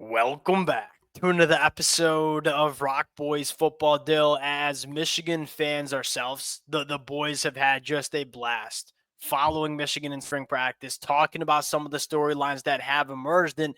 Welcome back to another episode of Rock Boys Football Dill. As Michigan fans ourselves, the boys have had just a blast following Michigan in spring practice, talking about some of the storylines that have emerged. And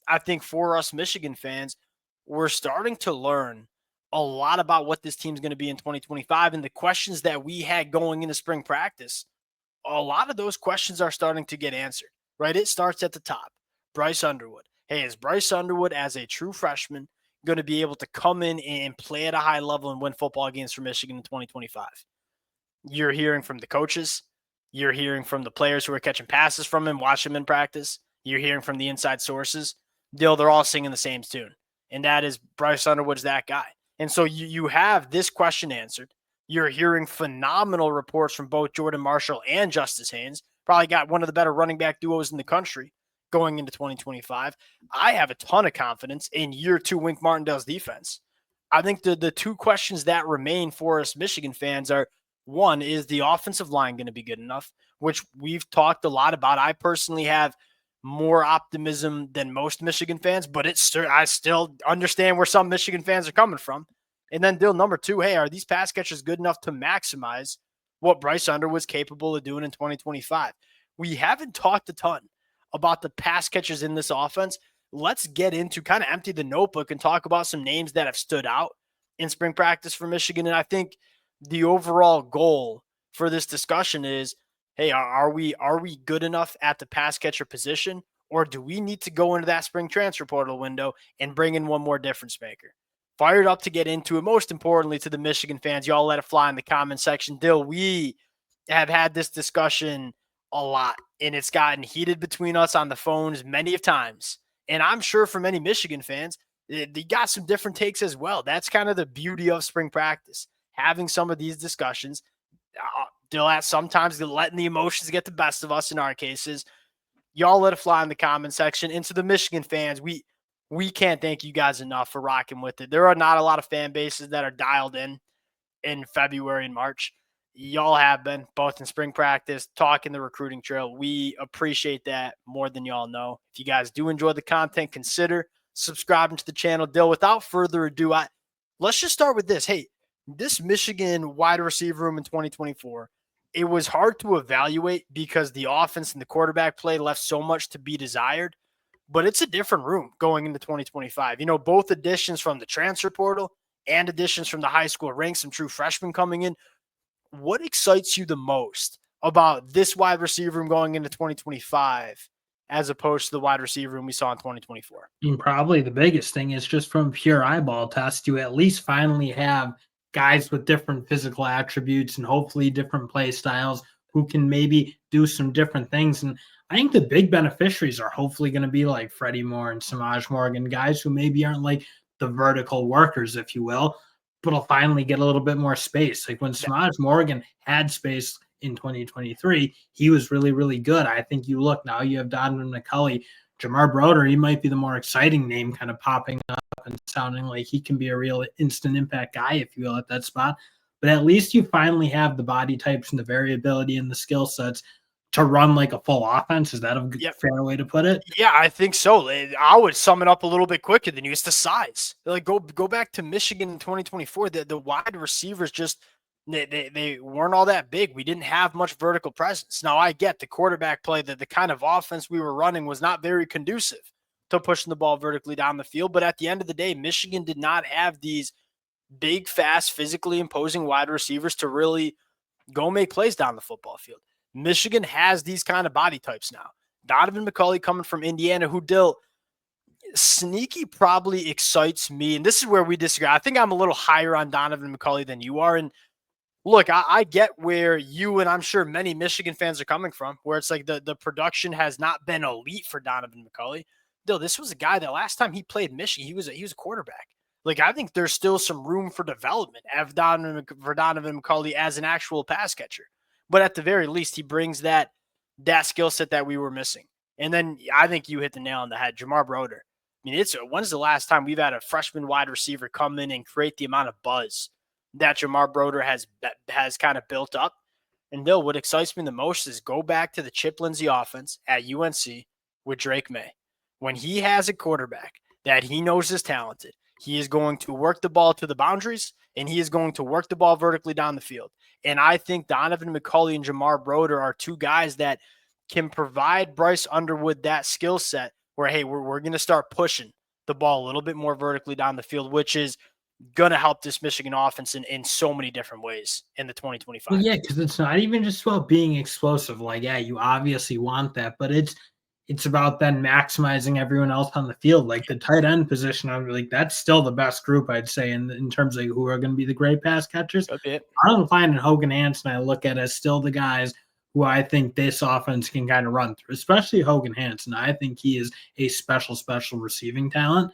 I think for us Michigan fans, we're starting to learn a lot about what this team's going to be in 2025 and the questions that we had going into spring practice. A lot of those questions are starting to get answered, right? It starts at the top. Bryce Underwood. Hey, is Bryce Underwood, as a true freshman, going to be able to come in and play at a high level and win football games for Michigan in 2025? You're hearing from the coaches. You're hearing from the players who are catching passes from him, watch him in practice. You're hearing from the inside sources. They're all singing the same tune, and that is Bryce Underwood's that guy. And so you have this question answered. You're hearing phenomenal reports from both Jordan Marshall and Justice Haynes. Probably got one of the better running back duos in the country going into 2025. I have a ton of confidence in year two Wink Martindale's defense. I think the two questions that remain for us Michigan fans are, one, is the offensive line going to be good enough, which we've talked a lot about. I personally have more optimism than most Michigan fans, but I still understand where some Michigan fans are coming from. And then deal number two, hey, are these pass catchers good enough to maximize what Bryce Underwood's capable of doing in 2025? We haven't talked a ton about the pass catchers in this offense. Let's get into kind of empty the notebook and talk about some names that have stood out in spring practice for Michigan. And I think the overall goal for this discussion is, hey, are we good enough at the pass catcher position, or do we need to go into that spring transfer portal window and bring in one more difference maker? Fired up to get into it. Most importantly, to the Michigan fans, y'all let it fly in the comment section. Dill, we have had this discussion a lot, and it's gotten heated between us on the phones many of times. And I'm sure for many Michigan fans, they got some different takes as well. That's kind of the beauty of spring practice, having some of these discussions. Dill, at sometimes letting the emotions get the best of us in our cases. Y'all let it fly in the comment section. And to the Michigan fans, we can't thank you guys enough for rocking with it. There are not a lot of fan bases that are dialed in February and March. Y'all have been, both in spring practice, talking the recruiting trail. We appreciate that more than y'all know. If you guys do enjoy the content, consider subscribing to the channel. Dill, without further ado, let's just start with this. Hey, this Michigan wide receiver room in 2024, it was hard to evaluate because the offense and the quarterback play left so much to be desired. But it's a different room going into 2025. You know, both additions from the transfer portal and additions from the high school ranks, some true freshmen coming in. What excites you the most about this wide receiver room going into 2025 as opposed to the wide receiver room we saw in 2024? And probably the biggest thing is just from pure eyeball test, you at least finally have guys with different physical attributes and hopefully different play styles who can maybe do some different things. And I think the big beneficiaries are hopefully going to be like Freddie Moore and Samaj Morgan, guys who maybe aren't like the vertical workers, if you will, but will finally get a little bit more space. Like when Samaj Morgan had space in 2023, he was really, really good. I think you look now, you have Donovan McCulley, Jamar Broder, he might be the more exciting name kind of popping up and sounding like he can be a real instant impact guy, if you will, at that spot. But at least you finally have the body types and the variability and the skill sets to run like a full offense. Is that a fair way to put it? Yeah, I think so. I would sum it up a little bit quicker than you. It's the size. Like go back to Michigan in 2024. The wide receivers just they weren't all that big. We didn't have much vertical presence. Now I get the quarterback play, that the kind of offense we were running was not very conducive to pushing the ball vertically down the field. But at the end of the day, Michigan did not have these big, fast, physically imposing wide receivers to really go make plays down the football field. Michigan has these kind of body types now. Donovan McCulley coming from Indiana, who sneaky probably excites me. And this is where we disagree. I think I'm a little higher on Donovan McCulley than you are. And look, I get where you and I'm sure many Michigan fans are coming from, where it's like the production has not been elite for Donovan McCulley. Dill, this was a guy that last time he played Michigan, he was a quarterback. Like, I think there's still some room for development for Donovan McCulley as an actual pass catcher. But at the very least, he brings that skill set that we were missing. And then I think you hit the nail on the head, Jamar Broder. I mean, when's the last time we've had a freshman wide receiver come in and create the amount of buzz that Jamar Broder has kind of built up? And Dill, what excites me the most is go back to the Chip Lindsey offense at UNC with Drake May. When he has a quarterback that he knows is talented. He is going to work the ball to the boundaries, and he is going to work the ball vertically down the field. And I think Donovan McCulley and Jamar Broder are two guys that can provide Bryce Underwood that skill set where, hey, we're going to start pushing the ball a little bit more vertically down the field, which is going to help this Michigan offense in so many different ways in the 2025. Well, yeah, because it's not even just about being explosive. Like, yeah, you obviously want that, but it's about then maximizing everyone else on the field. Like the tight end position, I'm like, that's still the best group, I'd say, in terms of who are going to be the great pass catchers. A bit. Arlen Klein and Hogan Hansen, I look at as still the guys who I think this offense can kind of run through, especially Hogan Hansen. I think he is a special receiving talent.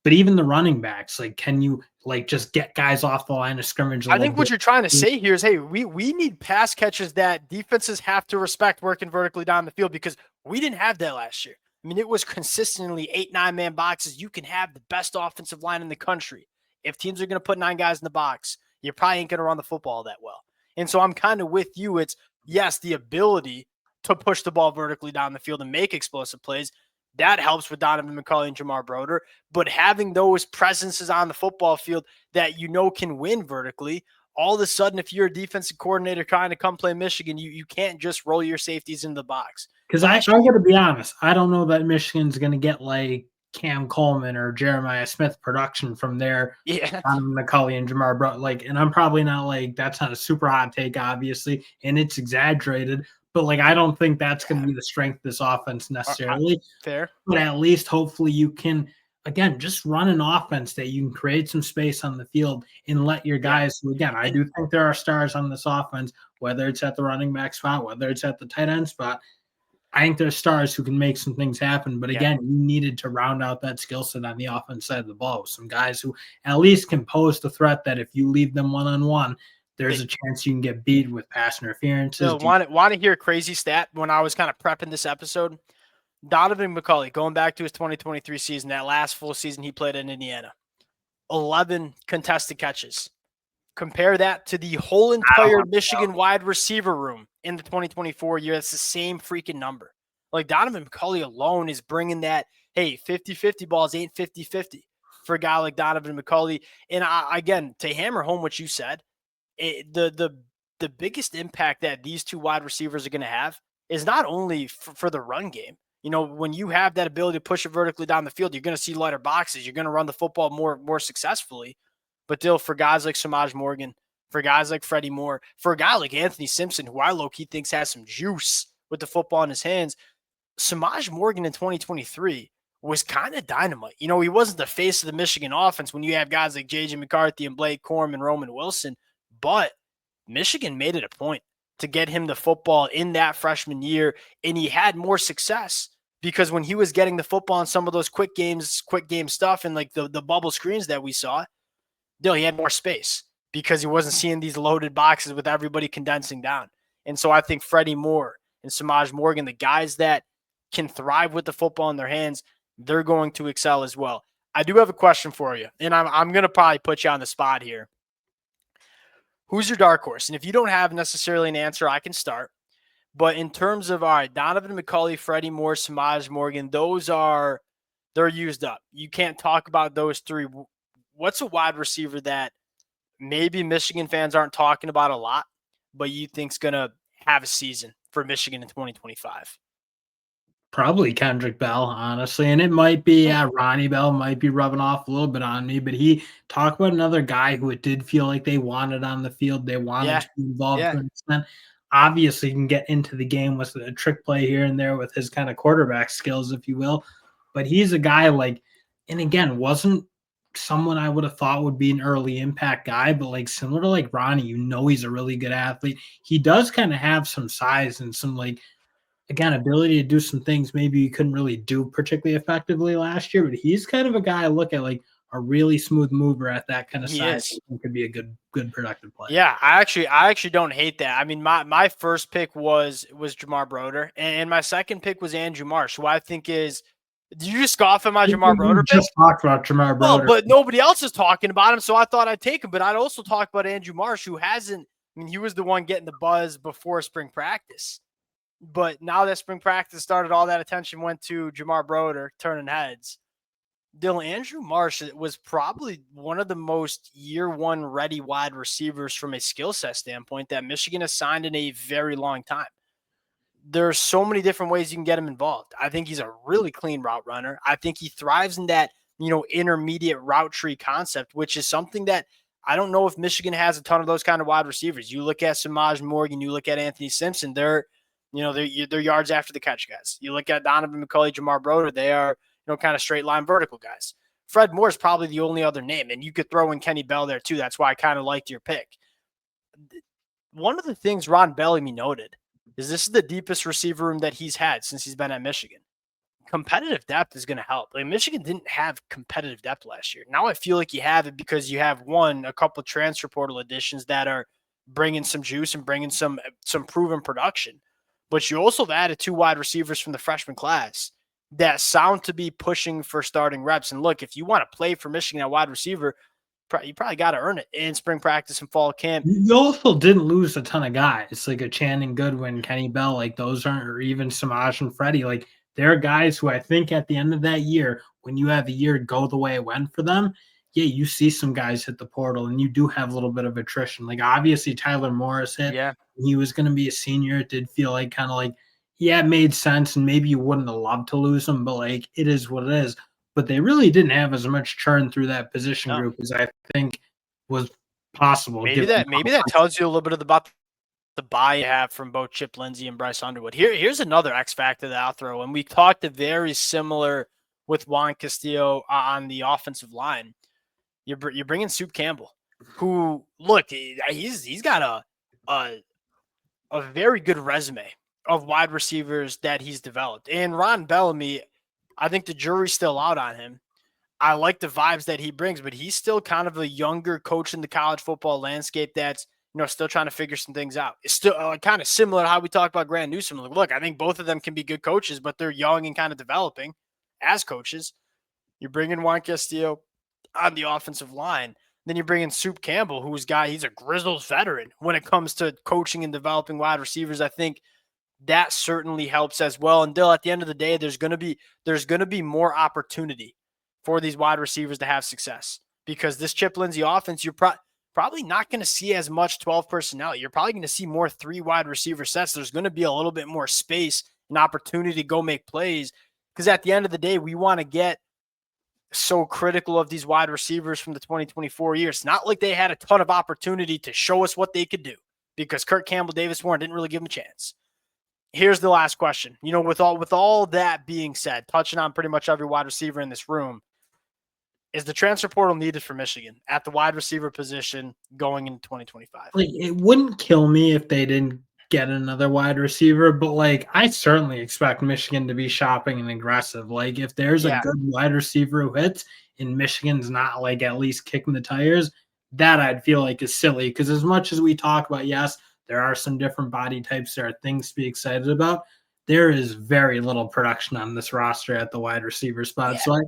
But even the running backs, like, can you like just get guys off the line of scrimmage a I little think what bit? you're trying to say here is, hey, we need pass catches that defenses have to respect working vertically down the field, because we didn't have that last year. I mean, it was consistently 8-9-man boxes. You can have the best offensive line in the country. If teams are going to put 9 guys in the box, you probably ain't going to run the football that well. And so I'm kind of with you. It's, yes, the ability to push the ball vertically down the field and make explosive plays. That helps with Donovan McCulley and Jamar Broder. But having those presences on the football field that can win vertically, all of a sudden, if you're a defensive coordinator trying to come play Michigan, you can't just roll your safeties in the box. Because I got to be honest, I don't know that Michigan's going to get like Cam Coleman or Jeremiah Smith production from there. Yeah. McCulley and Jamar Brown, like, and I'm probably not like, that's not a super hot take, obviously, and it's exaggerated, but like, I don't think that's going to be the strength of this offense necessarily. Fair. But at least hopefully you can, again, just run an offense that you can create some space on the field and let your guys, again, I do think there are stars on this offense, whether it's at the running back spot, whether it's at the tight end spot. I think there's stars who can make some things happen. But again, you needed to round out that skill set on the offense side of the ball with some guys who at least can pose the threat that if you leave them one-on-one, there's a chance you can get beat with pass interferences. Want to hear a crazy stat? When I was kind of prepping this episode, Donovan McCulley, going back to his 2023 season, that last full season he played in Indiana, 11 contested catches. Compare that to the whole entire Michigan wide receiver room in the 2024 year. That's the same freaking number. Like, Donovan McCulley alone is bringing that, hey, 50-50 balls ain't 50-50 for a guy like Donovan McCulley. And again, to hammer home what you said, the biggest impact that these two wide receivers are going to have is not only for the run game. You know, when you have that ability to push it vertically down the field, you're going to see lighter boxes. You're going to run the football more successfully. But still, for guys like Samaj Morgan, for guys like Freddie Moore, for a guy like Anthony Simpson, who I low-key thinks has some juice with the football in his hands, Samaj Morgan in 2023 was kind of dynamite. You know, he wasn't the face of the Michigan offense when you have guys like J.J. McCarthy and Blake Corum and Roman Wilson, but Michigan made it a point to get him the football in that freshman year, and he had more success because when he was getting the football in some of those quick game stuff and like the bubble screens that we saw, he had more space because he wasn't seeing these loaded boxes with everybody condensing down. And so I think Freddie Moore and Samaj Morgan, the guys that can thrive with the football in their hands, they're going to excel as well. I do have a question for you, and I'm going to probably put you on the spot here. Who's your dark horse? And if you don't have necessarily an answer, I can start. But in terms of, all right, Donovan McCulley, Freddie Moore, Samaj Morgan, they're used up. You can't talk about those three. What's a wide receiver that maybe Michigan fans aren't talking about a lot, but you think's going to have a season for Michigan in 2025? Probably Kendrick Bell, honestly. And it might be Ronnie Bell might be rubbing off a little bit on me, but he talked about another guy who it did feel like they wanted on the field. They wanted to be involved to an extent. Obviously, he can get into the game with a trick play here and there with his kind of quarterback skills, if you will. But he's a guy like, and again, wasn't someone I would have thought would be an early impact guy, but like similar to like Ronnie, he's a really good athlete. He does kind of have some size and some like, again, ability to do some things maybe you couldn't really do particularly effectively last year, but he's kind of a guy I look at like a really smooth mover at that kind of size. Could be a good productive player. Yeah, I actually don't hate that. I mean, my first pick was Jamar Broder, and my second pick was Andrew Marsh, who I think is. Did you just scoff at my Jamar Broder pick? Just talked about Jamar Broder. Well, but nobody else is talking about him, so I thought I'd take him. But I'd also talk about Andrew Marsh, who hasn't. I mean, he was the one getting the buzz before spring practice. But now that spring practice started, all that attention went to Jamar Broder turning heads. Dylan, Andrew Marsh was probably one of the most year one ready wide receivers from a skill set standpoint that Michigan has signed in a very long time. There's so many different ways you can get him involved. I think he's a really clean route runner. I think he thrives in that, intermediate route tree concept, which is something that I don't know if Michigan has a ton of those kind of wide receivers. You look at Samaj Morgan, you look at Anthony Simpson, they're yards after the catch guys. You look at Donovan McCulley, Jamar Broder, they are, kind of straight line vertical guys. Fred Moore is probably the only other name, and you could throw in Kenny Bell there too. That's why I kind of liked your pick. One of the things Ron Bellamy noted is this is the deepest receiver room that he's had since he's been at Michigan. Competitive depth is going to help. Like, Michigan didn't have competitive depth last year. Now I feel like you have it because you have a couple transfer portal additions that are bringing some juice and bringing some proven production. But you also have added 2 wide receivers from the freshman class that sound to be pushing for starting reps. And look, if you want to play for Michigan at wide receiver, you probably got to earn it in spring practice and fall camp. You also didn't lose a ton of guys like a Channing Goodwin, Kenny Bell, like those aren't, or even Samaj and Freddie. Like there are guys who I think at the end of that year, when you have a year go the way it went for them, yeah, you see some guys hit the portal and you do have a little bit of attrition. Like obviously Tyler Morris hit. Yeah. He was going to be a senior. It did feel like kind of like, yeah, it made sense. And maybe you wouldn't have loved to lose him, but like it is what it is. But they really didn't have as much churn through that position No. group as I think was possible. Maybe that tells you a little bit about the buy you have from both Chip Lindsey and Bryce Underwood. Here's another X factor that I'll throw, and we talked a very similar with Juan Castillo on the offensive line. You're bringing Soup Campbell, who he's got a very good resume of wide receivers that he's developed. And Ron Bellamy, I think the jury's still out on him. I like the vibes that he brings, but he's still kind of a younger coach in the college football landscape that's, still trying to figure some things out. It's still kind of similar to how we talked about Grant Newsome. Like, look, I think both of them can be good coaches, but they're young and kind of developing as coaches. You're bringing Juan Castillo on the offensive line. Then you bring in Soup Campbell, he's a grizzled veteran when it comes to coaching and developing wide receivers. I think that certainly helps as well. And Dill, at the end of the day, there's going to be more opportunity for these wide receivers to have success because this Chip Lindsey offense, you're probably not going to see as much 12 personnel. You're probably going to see more 3 wide receiver sets. There's going to be a little bit more space and opportunity to go make plays because at the end of the day, we want to get so critical of these wide receivers from the 2024 year. It's not like they had a ton of opportunity to show us what they could do because Kirk Campbell, Davis Warren didn't really give them a chance. Here's the last question. With all that being said, touching on pretty much every wide receiver in this room, is the transfer portal needed for Michigan at the wide receiver position going into 2025? Like it wouldn't kill me if they didn't get another wide receiver, but like I certainly expect Michigan to be shopping and aggressive. Like if there's a good wide receiver who hits and Michigan's not like at least kicking the tires, that I'd feel like is silly. Because as much as we talk about, yes, there are some different body types, there are things to be excited about. There is very little production on this roster at the wide receiver spot. Yeah. So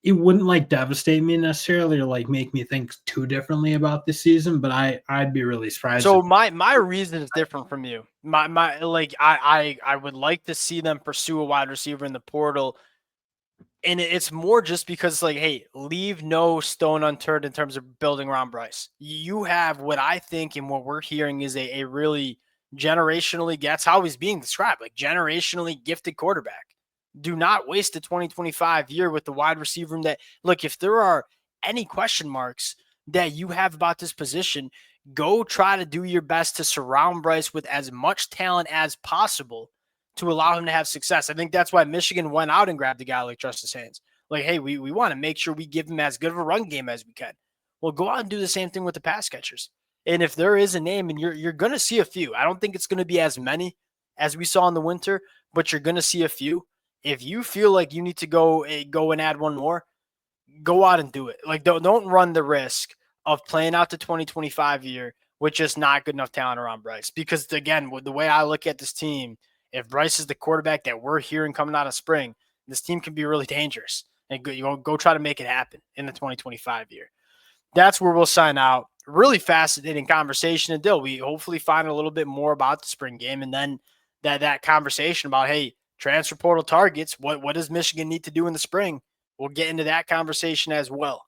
it wouldn't like devastate me necessarily or like make me think too differently about this season, but I'd be really surprised. So my reason is different from you. I would like to see them pursue a wide receiver in the portal. And it's more just because, like, hey, leave no stone unturned in terms of building around Bryce. You have what I think and what we're hearing is a really generationally, that's how he's being described, like generationally gifted quarterback. Do not waste the 2025 year with the wide receiver room that, look, if there are any question marks that you have about this position, go try to do your best to surround Bryce with as much talent as possible to allow him to have success. I think that's why Michigan went out and grabbed a guy like Justice Haynes. Like, hey, we want to make sure we give him as good of a run game as we can. Well, go out and do the same thing with the pass catchers. And if there is a name, and you're going to see a few, I don't think it's going to be as many as we saw in the winter, but you're going to see a few. If you feel like you need to go and add one more, go out and do it. Like, don't run the risk of playing out the 2025 year with just not good enough talent around Bryce. Because, again, the way I look at this team, if Bryce is the quarterback that we're hearing coming out of spring, this team can be really dangerous. And go try to make it happen in the 2025 year. That's where we'll sign out. Really fascinating conversation. And Dill, we hopefully find a little bit more about the spring game. And then that conversation about, hey, transfer portal targets, what does Michigan need to do in the spring We'll get into that conversation as well.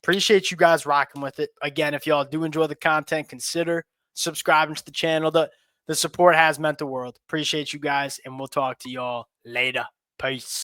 Appreciate you guys rocking with it. Again, if y'all do enjoy the content, consider subscribing to the channel. The support has meant the world. Appreciate you guys, and we'll talk to y'all later. Peace.